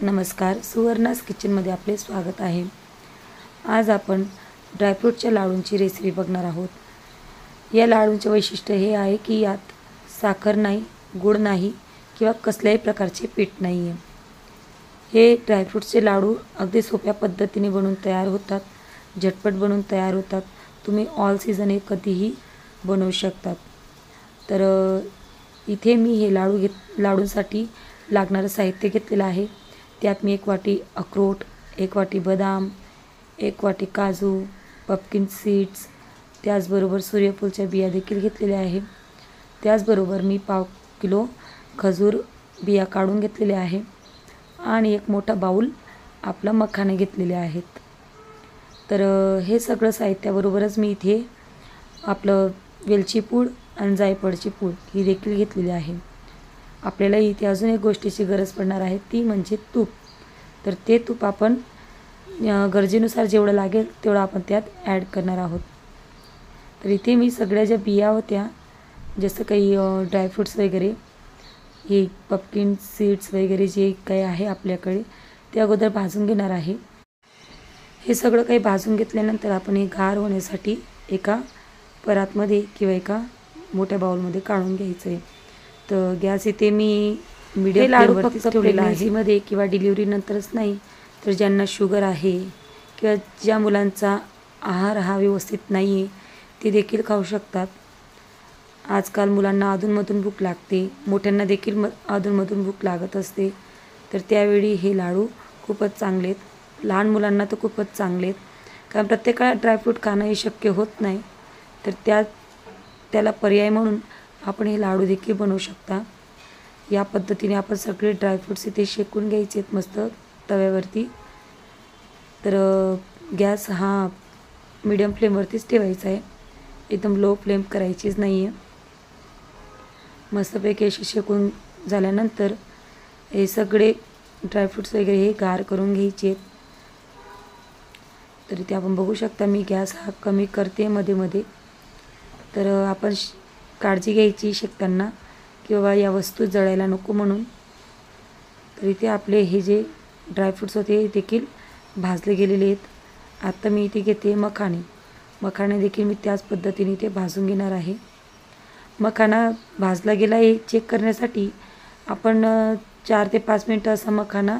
नमस्कार, सुवर्णास किचनमध्ये आपले स्वागत आहे। आज आपण ड्रायफ्रूटच्या लाडूंची रेसिपी बघणार आहोत। या लाडूंचे वैशिष्ट्य हे आहे की यात साखर नाही, गूळ नाही किंवा कसल्याही प्रकारचे पीठ नाही आहे। हे ड्रायफ्रूटचे लाडू अगदी सोप्या पद्धतीने बनवून तयार होतात, झटपट बनवून तयार होतात। तुम्ही ऑल सीझन हे कधीही बनवू शकतात। तर इथे मी हे लाडूंसाठी लागणारं साहित्य घेतलेलं आहे। त्यात मी 1 वाटी अक्रोड, 1 वाटी बदाम, 1 वाटी काजू, पम्पकिन सीड्स, त्याचबरोबर सूर्यफूलच्या बिया देखील घेतलेल्या आहे। त्याचबरोबर मी पाव किलो खजूर बिया काढून घेतलेले आहे आणि एक मोठा बाउल आपला मखाने घेतलेले आहेत। तर हे सगळं साहित्याबरोबरच मी इथे आपलं वेलची पूड आणि जायफळची पूड ही देखील घेतलेली आहे। आपल्याला इथे अजून एक गोष्टीची गरज पडणार आहे, ती म्हणजे तूप। तर ते तूप आपण गरजेनुसार जेवढं लागेल तेवढं आपण त्यात ॲड करणार आहोत। तर इथे मी सगळ्या ज्या बिया होत्या, जसं काही ड्रायफ्रूट्स वगैरे, हे पम्पकिन सीड्स वगैरे जे काही आहे आपल्याकडे, ते अगोदर भाजून घेणार आहे। हे सगळं काही भाजून घेतल्यानंतर आपण हे गार होण्यासाठी एका परातमध्ये किंवा एका मोठ्या बाउलमध्ये काढून घ्यायचं आहे। तर गॅस इथे मी मीडियम फ्लेमवरतीच ठेवलेला आहे। मध्ये किंवा डिलिव्हरी नंतरच नाही, तर ज्यांना शुगर आहे किंवा ज्या मुलांचा आहार हा व्यवस्थित नाही आहे, ते देखील खाऊ शकतात। आजकाल मुलांना अधूनमधून भूक लागते, मोठ्यांना देखील अधूनमधून भूक लागत असते। तर त्यावेळी हे लाडू खूपच चांगले आहेत। लहान मुलांना तर खूपच चांगले आहेत, कारण प्रत्येकाला ड्रायफ्रूट खाणं हे शक्य होत नाही। तर त्याला पर्याय म्हणून आपण हे लाडू देखील बनवू शकता। या पद्धतीने आपण सगळे ड्रायफ्रूट्स इथे शेकून घ्यायचे आहेत मस्त तव्यावरती। तर गॅस हा मीडियम फ्लेमवरतीच ठेवायचा आहे, एकदम लो फ्लेम करायचीच नाही आहे। मस्तपैकी असे शेकून झाल्यानंतर हे सगळे ड्रायफ्रूट्स वगैरे हे गार करून घ्यायचे आहेत। तर इथे आपण बघू शकता मी गॅस हा कमी करते मध्ये मध्ये। तर आपण काळजी घ्यायची शेकताना की बाबा या वस्तू जळायला नको म्हणून। तर इथे आपले हे जे ड्रायफ्रूट्स होते देखील भाजले गेलेले आहेत। आता मी इथे घेते मखाणे देखील मी त्याच पद्धतीने ते भाजून घेणार आहे। मखाना भाजला गेला हे चेक करण्यासाठी आपण 4 ते 5 मिनटं असा मखाना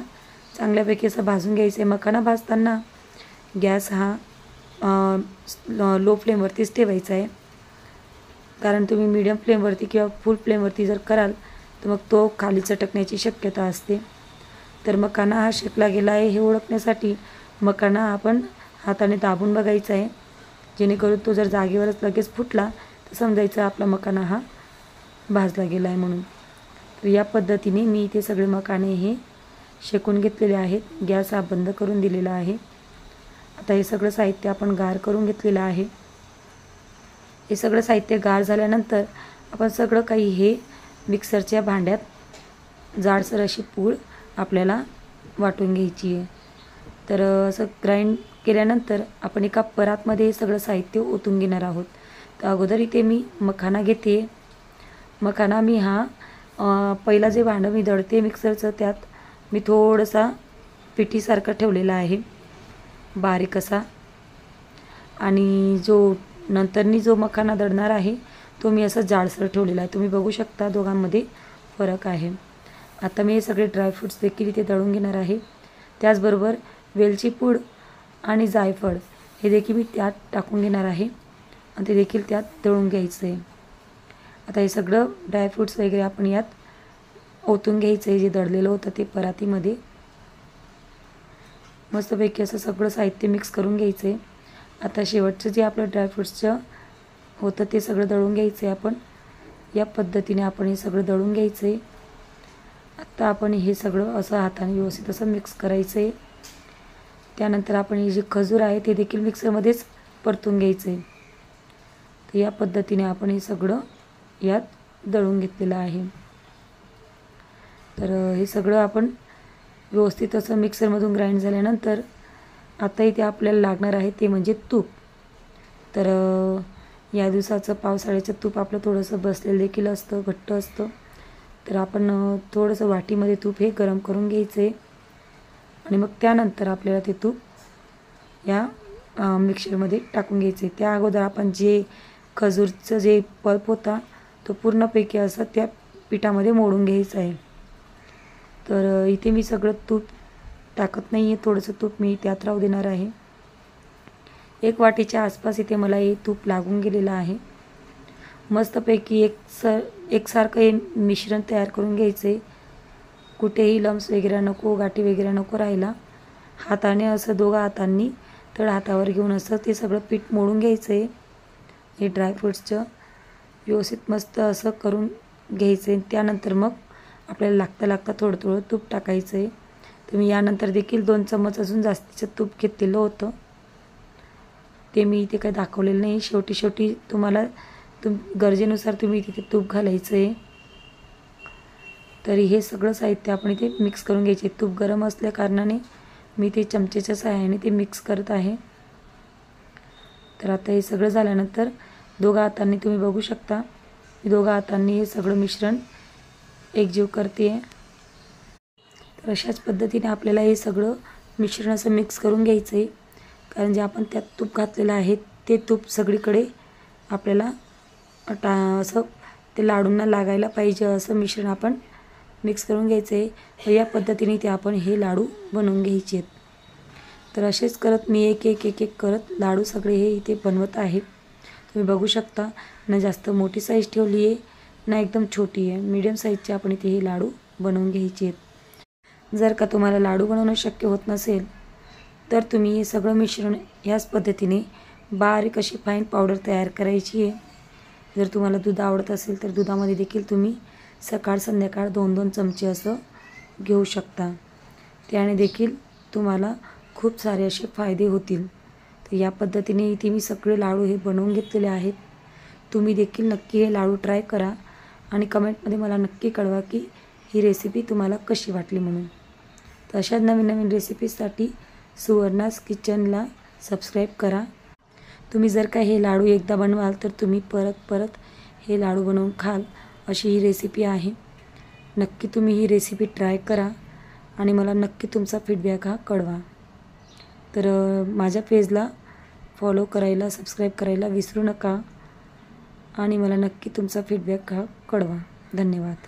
चांगल्यापैकी असं भाजून घ्यायचं आहे। मखाना भाजताना गॅस हा लो फ्लेमवरतीच ठेवायचा आहे, कारण तुम्ही मीडियम फ्लेमवरती किंवा फुल फ्लेमवरती जर कराल तर मग तो खाली चटकण्याची शक्यता असते। तर मखाना हा शेकला गेला आहे हे ओळखण्यासाठी मखाना आपण हाताने दाबून बघायचा आहे, जेणेकरून तो जर जागेवरच लगेच फुटला तर समजायचं आपला मखाना हा भाजला गेला आहे म्हणून। तर या पद्धतीने मी इथे सगळे मखाने हे शेकून घेतलेले आहेत। गॅस हा बंद करून दिलेला आहे। आता हे सगळं साहित्य आपण गार करून घेतलेलं आहे। हे सगळं साहित्य गार झाल्यानंतर आपण सगळं काही हे मिक्सरच्या भांड्यात जाडसर अशी पूड आपल्याला वाटून घ्यायची आहे। तर असं ग्राइंड केल्यानंतर आपण एका परातमध्ये हे सगळं साहित्य ओतून घेणार आहोत। तर अगोदर इथे मी मखाना घेते। मखाना मी हा पहिला जे भांडं मी दळते मिक्सरचं, त्यात मी थोडासा पिठीसारखं ठेवलेला आहे बारीक असा, आणि जो नंतरनी जो मखाना दळणार आहे तो मी असा जाडसर ठेवलेला आहे। तुम्ही बघू शकता दोघांमध्ये फरक आहे। आता मी हे सगळे ड्रायफ्रूट्स देखील इथे दळून घेणार आहे। त्याचबरोबर वेलची पूड आणि जायफळ हे देखील मी त्यात टाकून घेणार आहे आणि ते देखील त्यात दळून घ्यायचं आहे। आता हे सगळं ड्रायफ्रूट्स वगैरे आपण यात ओतून घ्यायचं आहे, जे दळलेलं होतं ते परातीमध्ये। मस्तपैकी असं सगळं साहित्य मिक्स करून घ्यायचं आहे। आता शेवटचं जे आपलं ड्रायफ्रूट्सचं होतं ते सगळं दळून घ्यायचं आहे आपण। या पद्धतीने आपण हे सगळं दळून घ्यायचं आहे। आता आपण हे सगळं असं हाताने व्यवस्थित असं मिक्स करायचं आहे। त्यानंतर आपण हे जे खजूर आहे ते देखील मिक्सरमध्येच परतून घ्यायचं आहे। तर या पद्धतीने आपण हे सगळं यात दळून घेतलेलं आहे। तर हे सगळं आपण व्यवस्थित असं मिक्सरमधून ग्राइंड झाल्यानंतर आता इथे आपल्याला लागणार आहे ते म्हणजे तूप। तर या दिवसाचं पावसाळ्याचं तूप आपलं थोडंसं बसलेलं देखील असतं, घट्ट असतं। तर आपण थोडंसं वाटीमध्ये तूप हे गरम करून घ्यायचं आहे। आणि मग त्यानंतर आपल्याला ते तूप या मिक्सरमध्ये टाकून घ्यायचे. त्या अगोदर आपण जे खजूरचं जे पल्प होता तो पूर्णपैकी असं त्या पिठामध्ये मोडून घ्यायचं आहे. तर इथे मी सगळं तूप टाकत नाही आहे, थोडंसं तूप मी त्यात राहू देणार आहे. 1 वाटीच्या आसपास इथे मला हे तूप लागून गेलेलं आहे. मस्तपैकी एकसारखं हे मिश्रण तयार करून घ्यायचं आहे. कुठेही लम्स वगैरे नको, गाठी वगैरे नको राहायला. हाताने असं दोघा हातांनी तळ हातावर घेऊन असं ते सगळं पीठ मोडून घ्यायचं आहे. हे ड्रायफ्रूट्सचं व्यवस्थित मस्त असं करून घ्यायचं आहे. त्यानंतर मग आपल्याला लागता थोडं थोडं तूप टाकायचं आहे. तुम्ही यानंतर देखील 2 चम्मच अजून जास्तीचं तूप घेतलेलं होतं, ते मी इथे काही दाखवलेलं नाही. शेवटी तुम्हाला गरजेनुसार तुम्ही तिथे तूप घालायचं आहे. तरी हे सगळं साहित्य आपण इथे मिक्स करून घ्यायचे. तूप गरम असल्या कारणाने मी ते चमचेच्या सहाय्याने ते मिक्स करत आहे. तर आता हे सगळं झाल्यानंतर दोघा हातांनी तुम्ही बघू शकता, मी दोघा हातांनी हे सगळं मिश्रण एकजीव करते आहे. तर अशाच पद्धतीने आपल्याला हे सगळं मिश्रण असं मिक्स करून घ्यायचं आहे. कारण जे आपण त्यात तूप घातलेलं आहे ते तूप सगळीकडे आपल्याला असं ते लाडूंना लागायला पाहिजे असं मिश्रण आपण मिक्स करून घ्यायचं आहे. तर या पद्धतीने ते आपण हे लाडू बनवून घ्यायचे आहेत. तर असेच करत मी एक करत लाडू सगळे हे इथे बनवत आहे. तुम्ही बघू शकता, ना जास्त मोठी साईज ठेवली आहे ना एकदम छोटी आहे, मीडियम साईजचे आपण इथे हे लाडू बनवून घ्यायचे आहेत. जर का तुम्हाला लाडू बनवणं शक्य होत नसेल तर तुम्ही हे सगळं मिश्रण ह्याच पद्धतीने बारीक अशी फाईन पावडर तयार करायची आहे. जर तुम्हाला दूध आवडत असेल तर दुधामध्ये देखील तुम्ही सकाळ संध्याकाळ 2-2 चमचे असं घेऊ शकता. त्याने देखील तुम्हाला खूप सारे असे फायदे होतील. तर या पद्धतीने इथे मी सगळे लाडू हे बनवून घेतलेले आहेत. तुम्ही देखील नक्की हे लाडू ट्राय करा आणि कमेंटमध्ये मला नक्की कळवा की ही रेसिपी तुम्हाला कशी वाटली म्हणून. तर अशा नवीन रेसिपीजसाठी सुवर्णाज किचनला सबस्क्राईब करा. तुम्ही जर का हे लाडू एकदा बनवाल तर तुम्ही परत हे लाडू बनवून खाल अशी ही रेसिपी आहे. नक्की तुम्ही ही रेसिपी ट्राय करा आणि मला नक्की तुमचा फीडबॅक हा कळवा. तर माझ्या पेजला फॉलो करायला, सबस्क्राईब करायला विसरू नका आणि मला नक्की तुमचा फीडबॅक हा कळवा. धन्यवाद.